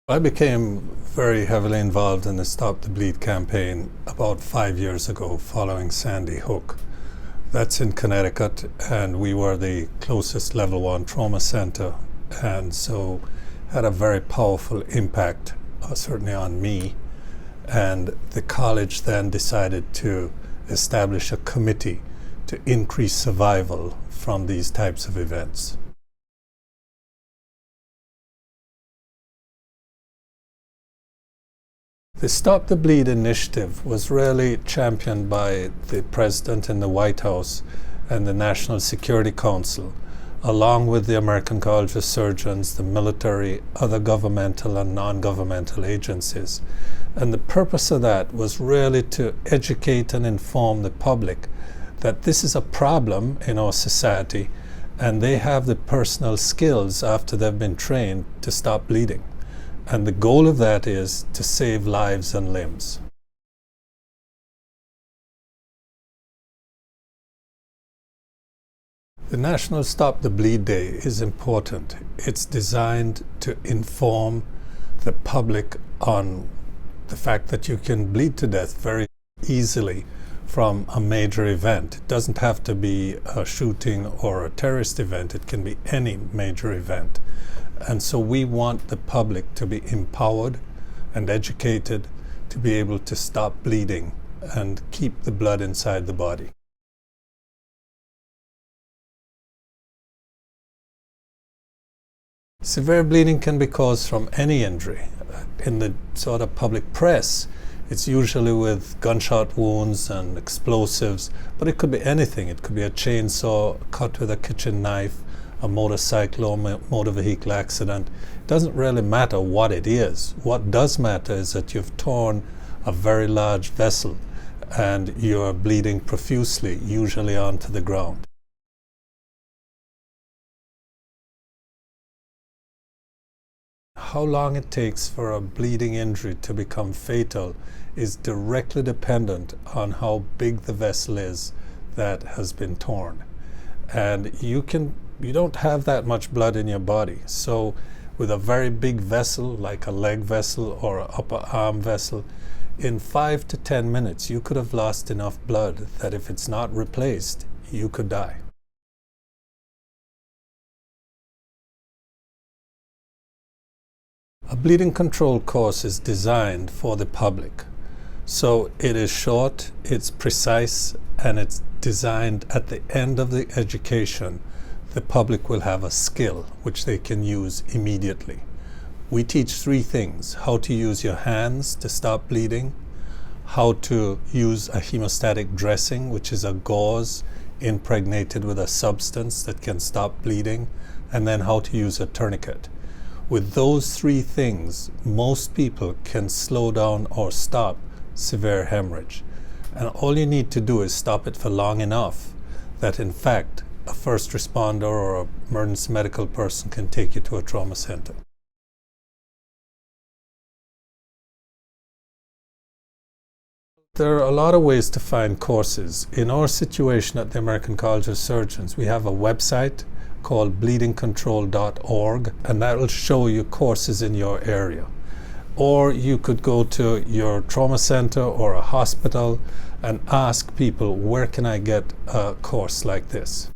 I became very heavily involved in the Stop the Bleed campaign about 5 years ago following Sandy Hook. That's in Connecticut, and we were the closest level 1 trauma center, and so had a very powerful impact, certainly on me. And the college then decided to establish a committee to increase survival from these types of events. The Stop the Bleed initiative was really championed by the President in the White House and the National Security Council, along with the American College of Surgeons, the military, other governmental and non-governmental agencies. And the purpose of that was really to educate and inform the public that this is a problem in our society, and they have the personal skills after they've been trained to stop bleeding. And the goal of that is to save lives and limbs. The National Stop the Bleed Day is important. It's designed to inform the public on the fact that you can bleed to death very easily from a major event. It doesn't have to be a shooting or a terrorist event. It can be any major event. And so we want the public to be empowered and educated to be able to stop bleeding and keep the blood inside the body. Severe bleeding can be caused from any injury. In the sort of public press, it's usually with gunshot wounds and explosives, but it could be anything. It could be a chainsaw cut with a kitchen knife, a motorcycle or motor vehicle accident. It doesn't really matter what it is. What does matter is that you've torn a very large vessel and you're bleeding profusely, usually onto the ground. How long it takes for a bleeding injury to become fatal is directly dependent on how big the vessel is that has been torn. And you don't have that much blood in your body. So with a very big vessel, like a leg vessel or an upper arm vessel, in 5 to 10 minutes, you could have lost enough blood that if it's not replaced, you could die. A bleeding control course is designed for the public. So it is short, it's precise, and it's designed at the end of the education. The public will have a skill which they can use immediately. We teach 3 things: how to use your hands to stop bleeding, how to use a hemostatic dressing, which is a gauze impregnated with a substance that can stop bleeding, and then how to use a tourniquet. With those 3 things, most people can slow down or stop severe hemorrhage. And all you need to do is stop it for long enough that, in fact, a first responder or an emergency medical person can take you to a trauma center. There are a lot of ways to find courses. In our situation at the American College of Surgeons, we have a website called bleedingcontrol.org, and that will show you courses in your area. Or you could go to your trauma center or a hospital and ask people, where can I get a course like this?